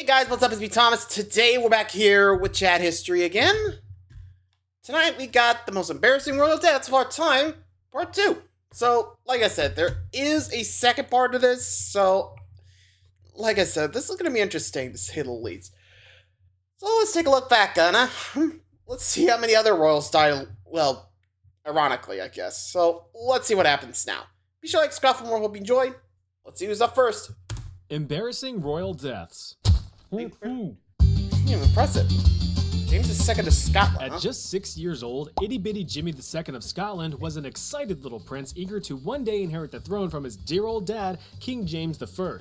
guys, what's up? It's me, Thomas. Today we're back here with Chat History again. Tonight we got the most embarrassing royal deaths of our time, part 2. So, like I said, there is a second part to this, so, like I said, this is going to be interesting to say the least. So let's take a look back, Anna. Let's see how many other royals died, well, ironically, I guess. So, let's see what happens now. Be sure to like, subscribe for more, hope you enjoy. Let's see who's up first. Embarrassing royal deaths. Impressive. James II of Scotland. At just 6 years old, itty-bitty Jimmy II of Scotland was an excited little prince eager to one day inherit the throne from his dear old dad, King James I.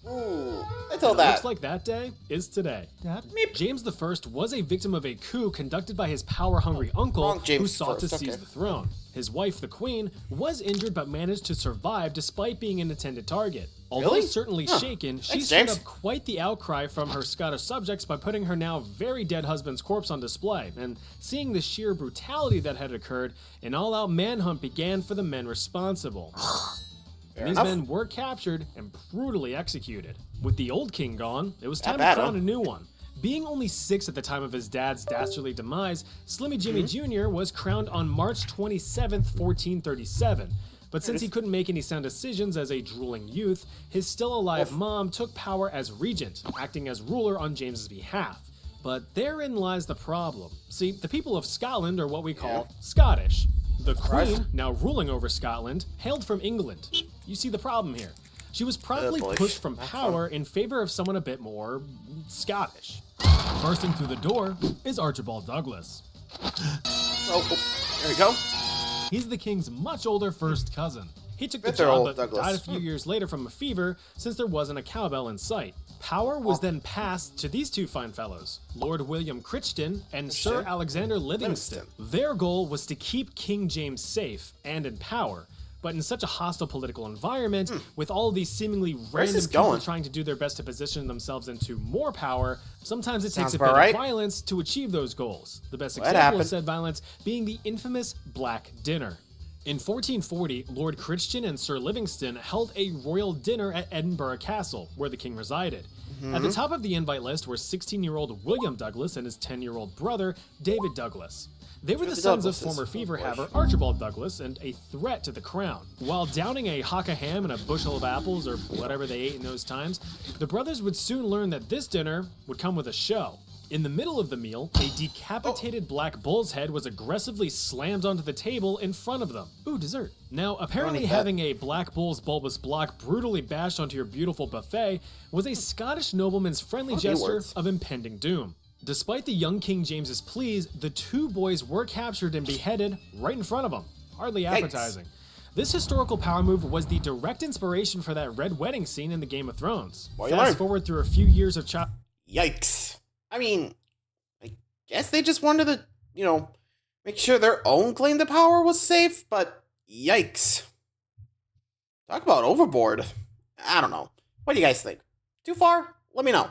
Ooh, I told that. Looks like that day is today. Dad? James I was a victim of a coup conducted by his power-hungry uncle who sought to seize the throne. His wife, the queen, was injured but managed to survive despite being an intended target. Although certainly shaken, she stirred up quite the outcry from her Scottish subjects by putting her now very dead husband's corpse on display, and seeing the sheer brutality that had occurred, an all-out manhunt began for the men responsible. These men were captured and brutally executed. With the old king gone, it was time to crown a new one. Being only 6 at the time of his dad's dastardly demise, Slimmy Jimmy Jr. was crowned on March 27th, 1437. But since he couldn't make any sound decisions as a drooling youth, his still-alive mom took power as regent, acting as ruler on James's behalf. But therein lies the problem. See, the people of Scotland are what we call Scottish. The queen, now ruling over Scotland, hailed from England. You see the problem here. She was promptly pushed from power in favor of someone a bit more Scottish. Bursting through the door is Archibald Douglas. There we go. He's the king's much older first cousin. He took the job but died a few years later from a fever since there wasn't a cowbell in sight. Power was then passed to these two fine fellows, Lord William Crichton and Sir Alexander Livingston. Their goal was to keep King James safe and in power, but in such a hostile political environment, with all of these seemingly random people trying to do their best to position themselves into more power, sometimes it takes a bit of violence to achieve those goals. The best example of said violence being the infamous Black Dinner. In 1440, Lord Crichton and Sir Livingston held a royal dinner at Edinburgh Castle, where the king resided. At the top of the invite list were 16-year-old William Douglas and his 10-year-old brother, David Douglas. They were the sons of former fever-haver Archibald Douglas and a threat to the crown. While downing a hock of ham and a bushel of apples, or whatever they ate in those times, the brothers would soon learn that this dinner would come with a show. In the middle of the meal, a decapitated black bull's head was aggressively slammed onto the table in front of them. Ooh, dessert. Now, apparently having a black bull's bulbous block brutally bashed onto your beautiful buffet was a Scottish nobleman's friendly gesture of impending doom. Despite the young King James's pleas, the two boys were captured and beheaded right in front of him. Hardly appetizing. This historical power move was the direct inspiration for that red wedding scene in the Game of Thrones. Fast forward through a few years of Yikes. I mean, I guess they just wanted to, make sure their own claim to power was safe, but yikes. Talk about overboard. I don't know. What do you guys think? Too far? Let me know.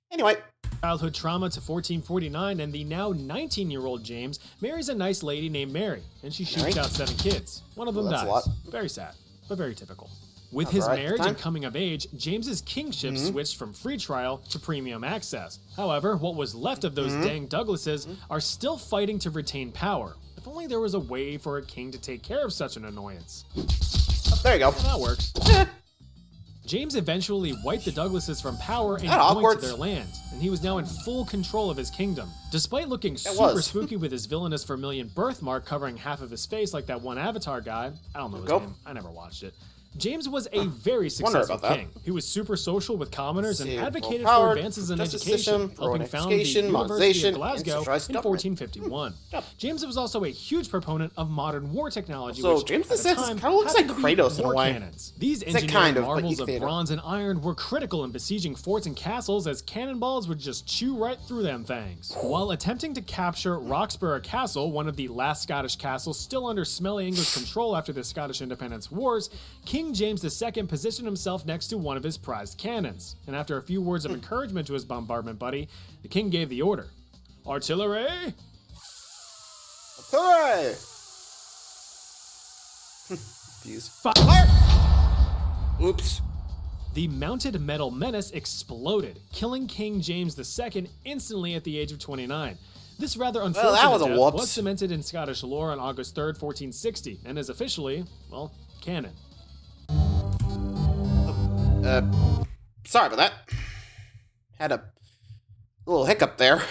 Anyway. Childhood trauma to 1449, and the now 19-year-old James marries a nice lady named Mary, and she shoots out 7 kids. One of them dies. Very sad, but very typical. With his marriage and coming of age, James's kingship switched from free trial to premium access. However, what was left of those dang Douglases are still fighting to retain power. If only there was a way for a king to take care of such an annoyance. There you go. Yeah, that works. James eventually wiped the Douglases from power and pointed to their land, and he was now in full control of his kingdom. Despite looking super spooky with his villainous vermilion birthmark covering half of his face like that one Avatar guy, I don't know his name, I never watched it. James was a very successful king. He was super social with commoners and advocated for advances in education, helping found the University of Glasgow in 1451. James was also a huge proponent of modern war technology, which James at the time kind of looks like Kratos in a way. Cannons. These engineering marvels of bronze and iron were critical in besieging forts and castles, as cannonballs would just chew right through them things. While attempting to capture Roxburgh Castle, one of the last Scottish castles still under smelly English control after the Scottish Independence Wars, King James II positioned himself next to one of his prized cannons, and after a few words of encouragement to his bombardment buddy, the king gave the order. Artillery! Artillery! Fuse. Fire! Oops. the mounted metal menace exploded, killing King James II instantly at the age of 29. This rather unfortunate death was cemented in Scottish lore on August 3rd, 1460, and is officially, well, canon. Sorry about that. Had a little hiccup there.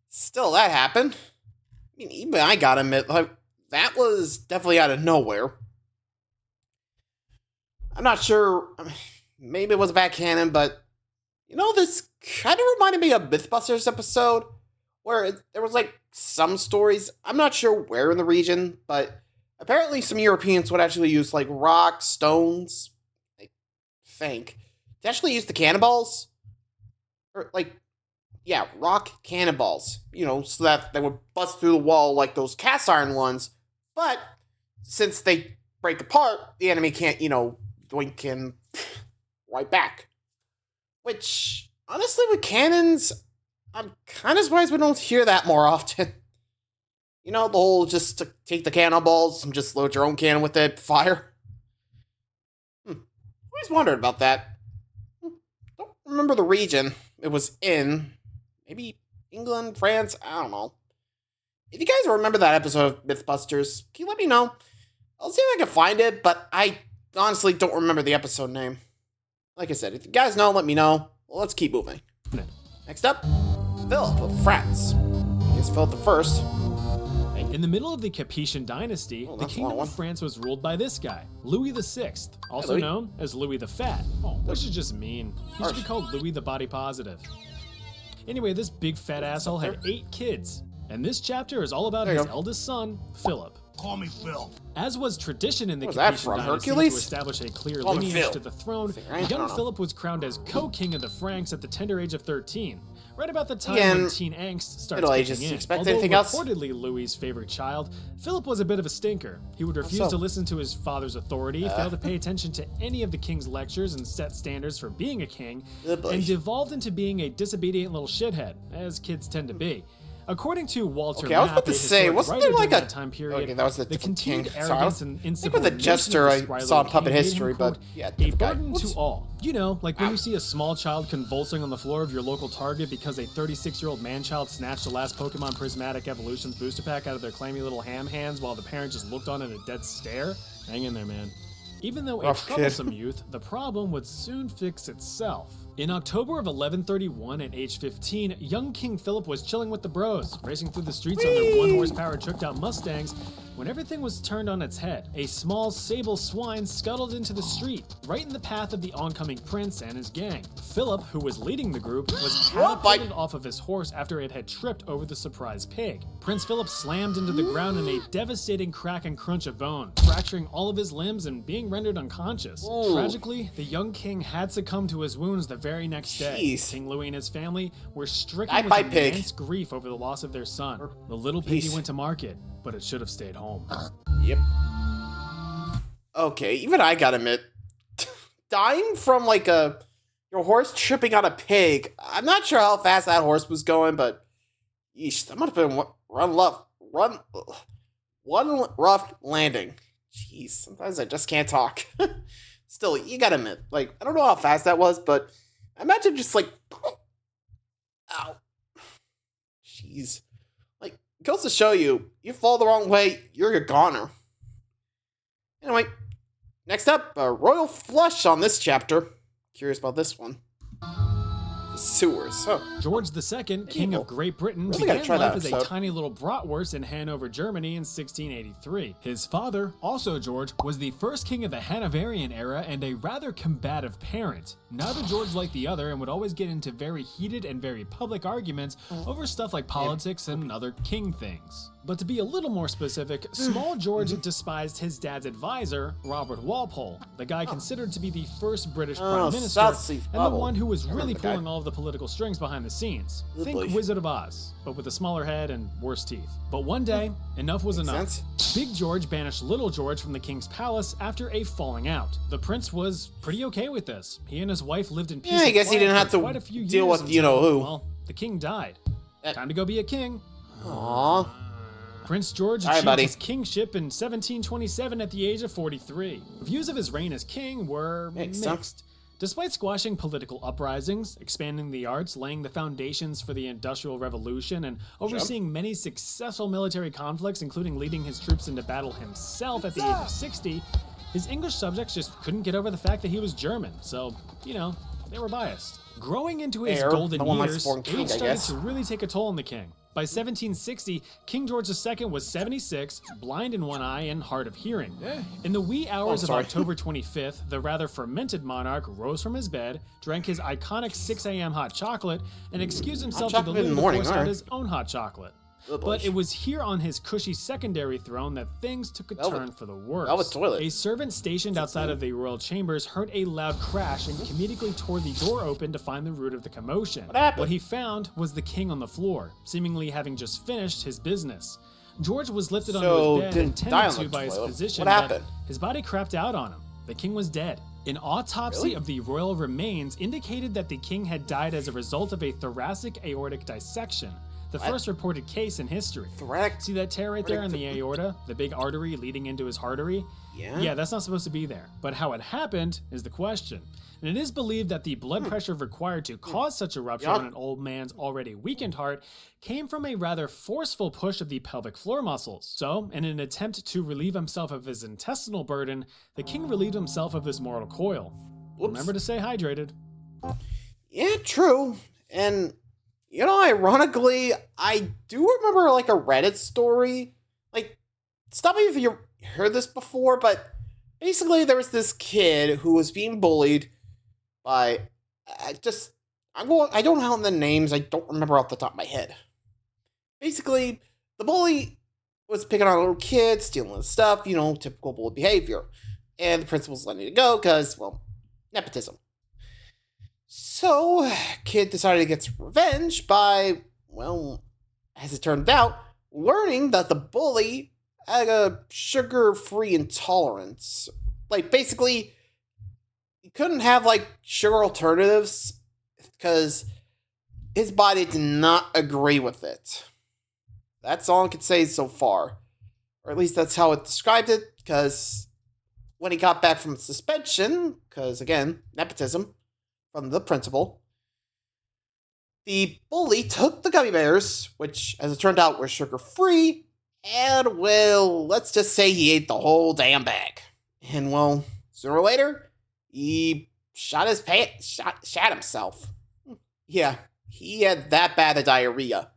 Still, that happened. I mean, even I gotta admit, like, that was definitely out of nowhere. I'm not sure. Maybe it was back canon, but you know, this kind of reminded me of Mythbusters episode, where there was like some stories. I'm not sure where in the region, but apparently some Europeans would actually use like rocks, stones, I think, to actually use the cannonballs, or like, yeah, rock cannonballs. You know, so that they would bust through the wall like those cast iron ones. But since they break apart, the enemy can't, you know, doink him right back. Which, honestly, with cannons, I'm kind of surprised we don't hear that more often. You know, the whole just to take the cannonballs and just load your own cannon with it, fire. Always wondered about that. Don't remember the region it was in. Maybe England, France, I don't know. If you guys remember that episode of Mythbusters, can you let me know? I'll see if I can find it, but I honestly don't remember the episode name. Like I said, if you guys know, let me know. Well, let's keep moving. Next up, Philip of France. I guess Philip the First. In the middle of the Capetian dynasty, the Kingdom of France was ruled by this guy, Louis VI, also known as Louis the Fat, which is just mean. He should be called Louis the Body Positive. Anyway, this big fat asshole had 8 kids, and this chapter is all about his eldest son, Philip. Call me Phil. As was tradition in the Capetian dynasty to establish a clear lineage to the throne, young Philip was crowned as co-king of the Franks at the tender age of 13, right about the time when teen angst starts kicking in. Although reportedly Louis's favorite child, Philip was a bit of a stinker. He would refuse to listen to his father's authority, fail to pay attention to any of the king's lectures and set standards for being a king, and devolved into being a disobedient little shithead, as kids tend to be. According to Walter I was about to say, wasn't there like a time period, that was the continued king. arrogance and insubordination with the jester I saw in Puppet History, but yeah, a burden to all. You know, like when you see a small child convulsing on the floor of your local Target because a 36-year-old man-child snatched the last Pokemon Prismatic Evolutions booster pack out of their clammy little ham hands while the parent just looked on in a dead stare. Hang in there, man. Even though a troublesome youth, the problem would soon fix itself. In October of 1131, at age 15, young King Philip was chilling with the bros, racing through the streets on their 1-horsepower tricked-out Mustangs, when everything was turned on its head. A small sable swine scuttled into the street, right in the path of the oncoming prince and his gang. Philip, who was leading the group, was catapulted off of his horse after it had tripped over the surprise pig. Prince Philip slammed into the ground in a devastating crack and crunch of bone, fracturing all of his limbs and being rendered unconscious. Tragically, the young king had succumbed to his wounds the very next day. King Louis and his family were stricken with immense grief over the loss of their son. The little piggy went to market, but it should have stayed home. Yep. Okay, even I gotta admit, dying from like your horse tripping on a pig, I'm not sure how fast that horse was going, but yeesh, that might have been one rough landing. Jeez, sometimes I just can't talk. Still, you gotta admit, like, I don't know how fast that was, but I imagine just like, ow. Jeez. Like, it goes to show you, you fall the wrong way, you're a goner. Anyway, next up, a royal flush on this chapter. Curious about this one. The sewers. George II, King of Great Britain, began life as a tiny little bratwurst in Hanover, Germany in 1683. His father, also George, was the first king of the Hanoverian era and a rather combative parent. Neither George liked the other and would always get into very heated and very public arguments over stuff like politics and other king things. But to be a little more specific, small George despised his dad's advisor, Robert Walpole, the guy considered to be the first British Prime Minister, and the one who was really pulling all of the political strings behind the scenes. Think Wizard of Oz, but with a smaller head and worse teeth. But one day, enough was enough. Big George banished Little George from the king's palace after a falling out. The prince was pretty okay with this. He and his wife lived in peace. Yeah, I guess he didn't have to deal with you-know-who. Well, the king died. Time to go be a king. Aww. Prince George achieved his kingship in 1727 at the age of 43. Views of his reign as king were mixed. Despite squashing political uprisings, expanding the arts, laying the foundations for the Industrial Revolution, and overseeing many successful military conflicts, including leading his troops into battle himself at the age of 60, his English subjects just couldn't get over the fact that he was German, so, you know, they were biased. Growing into his golden years, age started to really take a toll on the king. By 1760, King George II was 76, blind in one eye and hard of hearing. In the wee hours of October 25th, the rather fermented monarch rose from his bed, drank his iconic 6 a.m. hot chocolate, and excused himself to the loo to start his own hot chocolate. But it was here on his cushy secondary throne that things took a turn for the worse. A servant stationed outside of the royal chambers heard a loud crash and comedically tore the door open to find the root of the commotion. What he found was the king on the floor, seemingly having just finished his business. George was lifted onto his bed and tended to by his physician, but his body crapped out on him. The king was dead. An autopsy of the royal remains indicated that the king had died as a result of a thoracic aortic dissection. The first reported case in history. See that tear right there in the aorta? The big artery leading into his artery? Yeah, that's not supposed to be there. But how it happened is the question. And it is believed that the blood pressure required to cause such a rupture on an old man's already weakened heart came from a rather forceful push of the pelvic floor muscles. So, in an attempt to relieve himself of his intestinal burden, the king relieved himself of his mortal coil. Remember to stay hydrated. Yeah, true. And you know, ironically, I do remember, like, a Reddit story. Like, stop me if you heard this before, but basically there was this kid who was being bullied by, I don't know the names, I don't remember off the top of my head. Basically, the bully was picking on a little kid, stealing his stuff, you know, typical bully behavior. And the principal's letting it go because, well, nepotism. So, kid decided to get revenge by, well, as it turned out, learning that the bully had a sugar-free intolerance. Like, basically, he couldn't have, like, sugar alternatives because his body did not agree with it. That's all I could say so far. Or at least that's how it described it, because when he got back from suspension, because, again, nepotism, from the principal, the bully took the gummy bears, which, as it turned out, were sugar-free, and, well, let's just say he ate the whole damn bag. And, well, sooner or later, he shot himself. Yeah, he had that bad of diarrhea.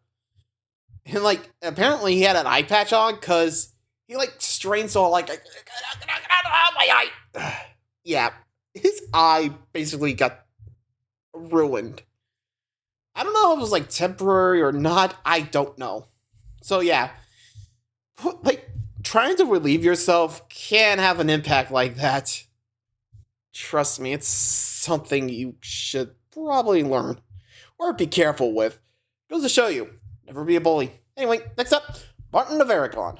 And, like, apparently he had an eye patch on, because he, like, strained so, like, my eye. Yeah, his eye basically got ruined. I don't know if it was like temporary or not. I don't know. So yeah, like trying to relieve yourself can have an impact like that. Trust me, it's something you should probably learn or be careful with. Goes to show you, never be a bully. Anyway, next up, Martin of Aragon.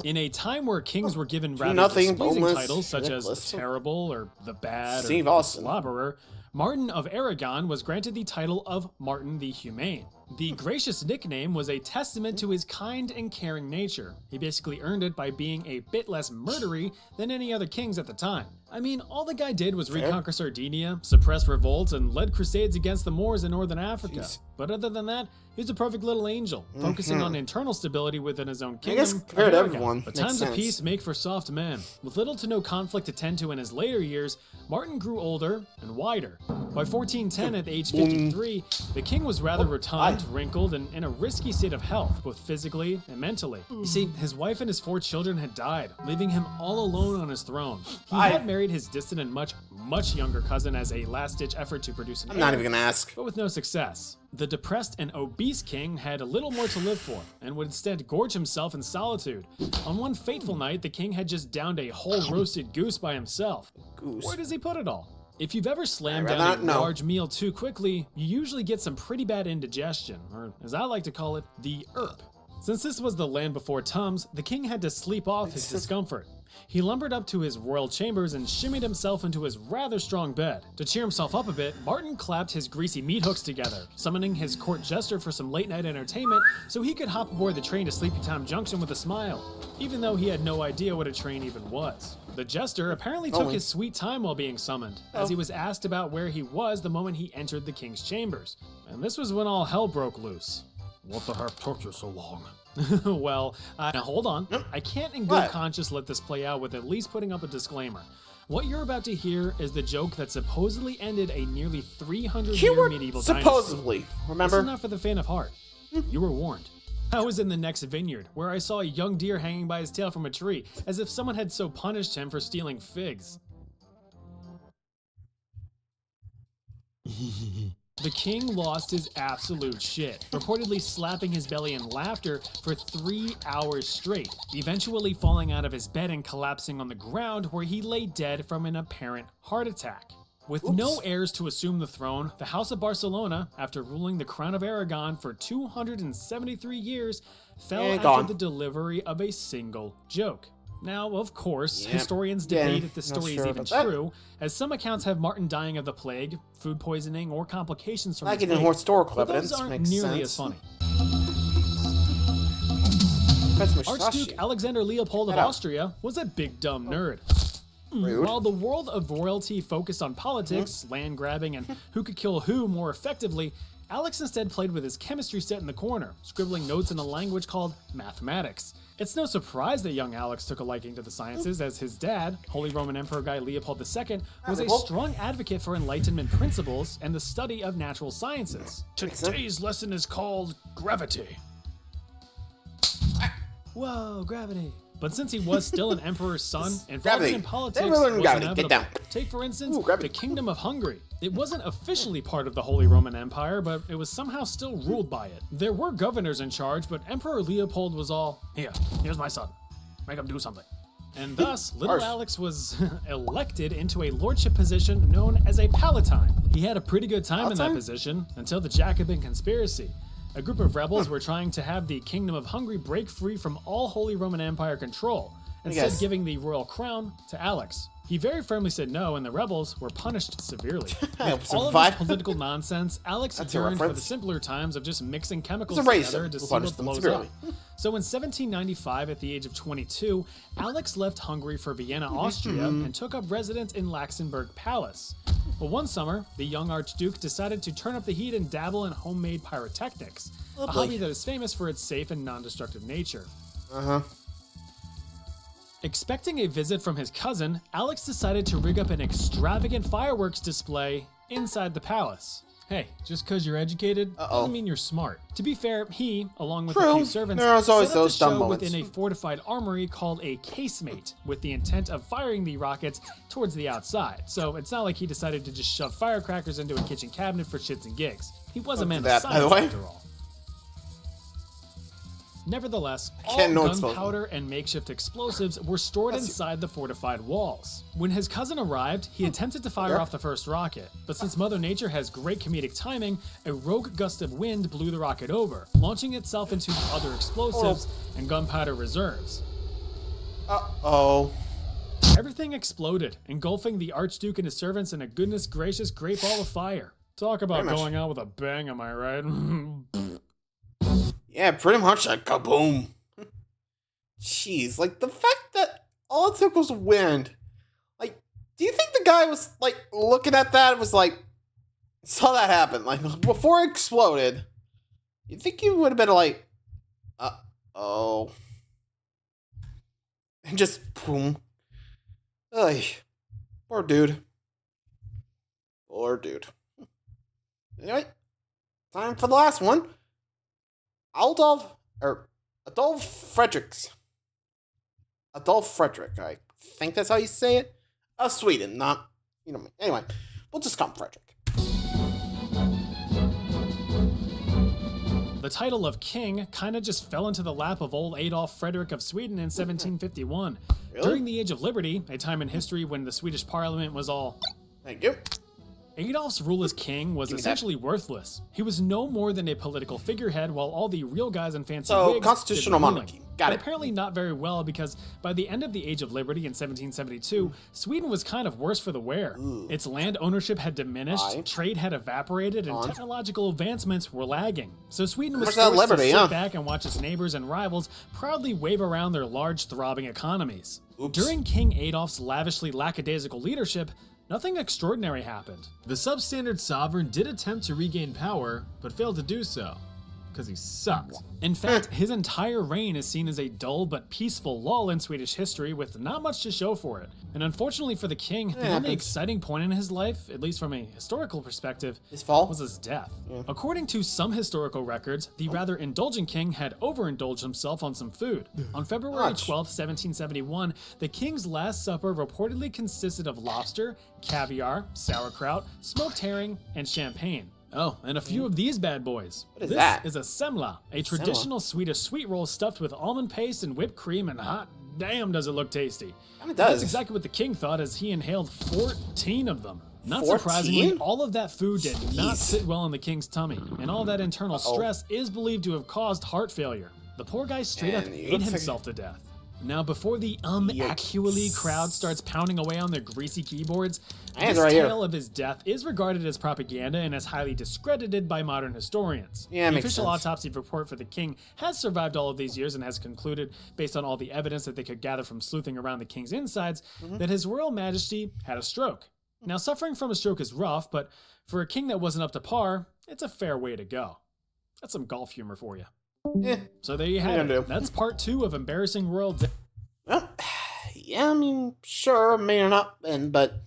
In a time where kings were given rather displeasing titles such as the Terrible or the Bad or the Slobberer, Martin of Aragon was granted the title of Martin the Humane. The gracious nickname was a testament to his kind and caring nature. He basically earned it by being a bit less murdery than any other kings at the time. I mean, all the guy did was reconquer Sardinia, suppress revolts, and led crusades against the Moors in northern Africa. But other than that, he was a perfect little angel, focusing on internal stability within his own kingdom. I guess compared to everyone. But times of peace make for soft men. With little to no conflict to tend to in his later years, Martin grew older and wider. By 1410, at age 53, the king was rather rotund, wrinkled, and in a risky state of health, both physically and mentally. You see, his wife and his 4 children had died, leaving him all alone on his throne. He had married his distant and much younger cousin as a last-ditch effort to produce an heir, not even gonna ask. But with no success. The depressed and obese king had little more to live for, and would instead gorge himself in solitude. On one fateful night, the king had just downed a whole roasted goose by himself. Where does he put it all? If you've ever slammed down a large meal too quickly, you usually get some pretty bad indigestion, or as I like to call it, the ERP. Since this was the land before Tums, the king had to sleep off his discomfort. He lumbered up to his royal chambers and shimmied himself into his rather strong bed. To cheer himself up a bit, Martin clapped his greasy meat hooks together, summoning his court jester for some late-night entertainment so he could hop aboard the train to Sleepytime Junction with a smile, even though he had no idea what a train even was. The jester apparently took his sweet time while being summoned, as he was asked about where he was the moment he entered the king's chambers. And this was when all hell broke loose. What the heck took you so long? Well, now hold on. I can't in good conscience let this play out with at least putting up a disclaimer. What you're about to hear is the joke that supposedly ended a nearly 300-year medieval supposedly, dynasty. Remember? This is not for the faint of heart. You were warned. I was in the next vineyard, where I saw a young deer hanging by his tail from a tree, as if someone had so punished him for stealing figs. The king lost his absolute shit, reportedly slapping his belly in laughter for 3 hours straight, eventually falling out of his bed and collapsing on the ground where he lay dead from an apparent heart attack. With no heirs to assume the throne, the House of Barcelona, after ruling the Crown of Aragon for 273 years, fell after the delivery of a single joke. Now, of course, historians debate if this story is even true, as some accounts have Martin dying of the plague, food poisoning, or complications from the plague. Historical evidence those aren't makes nearly sense. as funny. Archduke Alexander Leopold of Austria was a big dumb nerd. While the world of royalty focused on politics, land grabbing, and who could kill who more effectively, Alex instead played with his chemistry set in the corner, scribbling notes in a language called mathematics. It's no surprise that young Alex took a liking to the sciences, as his dad, Holy Roman Emperor Guy Leopold II, was a strong advocate for Enlightenment principles and the study of natural sciences. Today's lesson is called gravity. Whoa, gravity. But since he was still an emperor's son, involvement in politics was inevitable. Take, for instance, the Kingdom of Hungary. It wasn't officially part of the Holy Roman Empire, but it was somehow still ruled by it. There were governors in charge, but Emperor Leopold was all, here's my son. Make him do something. And thus, little Alex was elected into a lordship position known as a palatine. He had a pretty good time in that position until the Jacobin conspiracy. A group of rebels were trying to have the Kingdom of Hungary break free from all Holy Roman Empire control, instead giving the royal crown to Alex. He very firmly said no, and the rebels were punished severely. With all of this political nonsense, Alex yearned for the simpler times of just mixing chemicals together to see what blows up. So in 1795, at the age of 22, Alex left Hungary for Vienna, Austria, and took up residence in Laxenburg Palace. But one summer, the young Archduke decided to turn up the heat and dabble in homemade pyrotechnics, a hobby that is famous for its safe and non-destructive nature. Expecting a visit from his cousin, Alex decided to rig up an extravagant fireworks display inside the palace. Hey, just because you're educated doesn't mean you're smart. To be fair, he, along with a few servants, set up the show within a fortified armory called a casemate, with the intent of firing the rockets towards the outside. So it's not like he decided to just shove firecrackers into a kitchen cabinet for shits and gigs. He was a man of science after all. Nevertheless, all gunpowder and makeshift explosives were stored inside the fortified walls. When his cousin arrived, he attempted to fire off the first rocket, but since Mother Nature has great comedic timing, a rogue gust of wind blew the rocket over, launching itself into other explosives and gunpowder reserves. Everything exploded, engulfing the Archduke and his servants in a goodness gracious great ball of fire. Talk about going out with a bang, am I right? Yeah, pretty much like kaboom. Jeez, like the fact that all it took was wind. Like, do you think the guy was like looking at that and was like, saw that happen? Like, before it exploded, you think he would have been like, and just boom. Ugh. Poor dude. Anyway, time for the last one. Adolf Fredrik, I think that's how you say it. Sweden, not, anyway, we'll just call him Frederick. The title of king kinda just fell into the lap of old Adolf Fredrik of Sweden in 1751. Really? During the Age of Liberty, a time in history when the Swedish parliament was all... Thank you. Adolf's rule as king was essentially worthless. He was no more than a political figurehead, while all the real guys in fancy wigs constitutional monarchy. Got it. Apparently not very well, because by the end of the Age of Liberty in 1772, Sweden was kind of worse for the wear. Its land ownership had diminished, trade had evaporated, and technological advancements were lagging. So Sweden was forced to sit back and watch its neighbors and rivals proudly wave around their large, throbbing economies. During King Adolf's lavishly lackadaisical leadership, nothing extraordinary happened. The substandard sovereign did attempt to regain power, but failed to do so, because he sucked. In fact, his entire reign is seen as a dull but peaceful lull in Swedish history with not much to show for it. And unfortunately for the king, the only exciting point in his life, at least from a historical perspective, was his death. According to some historical records, the rather indulgent king had overindulged himself on some food. On February 12, 1771, the king's last supper reportedly consisted of lobster, caviar, sauerkraut, smoked herring, and champagne. Oh, and a few of these bad boys. What is that? This is a semla, a traditional Swedish sweet roll stuffed with almond paste and whipped cream, and hot damn does it look tasty. It does. That's exactly what the king thought as he inhaled 14 of them. Not 14? surprisingly, all of that food did not sit well in the king's tummy, and all that internal stress is believed to have caused heart failure. The poor guy straight up ate himself to death. Now, before the actually crowd starts pounding away on their greasy keyboards, this tale of his death is regarded as propaganda and as highly discredited by modern historians. The official autopsy report for the king has survived all of these years and has concluded, based on all the evidence that they could gather from sleuthing around the king's insides, that his royal majesty had a stroke. Now, suffering from a stroke is rough, but for a king that wasn't up to par, it's a fair way to go. That's some golf humor for you. So there you have it. That's part 2 of embarrassing royal death. Well, yeah, I mean, sure, may or not, but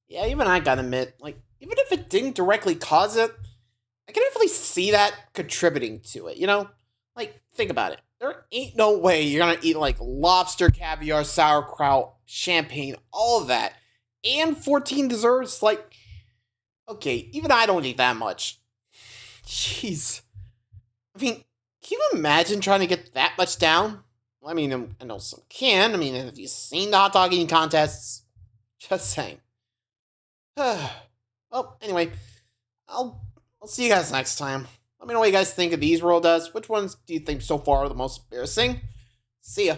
yeah, even I gotta admit, like, even if it didn't directly cause it, I can definitely see that contributing to it, you know? Like, think about it. There ain't no way you're gonna eat, like, lobster, caviar, sauerkraut, champagne, all of that, and 14 desserts, like, okay, even I don't eat that much. Jeez. I mean, can you imagine trying to get that much down? Well, I mean, I know some can. I mean, have you seen the hot dog eating contests? Just saying. Well, anyway, I'll see you guys next time. Let me know what you guys think of these roll does. Which ones do you think so far are the most embarrassing? See ya.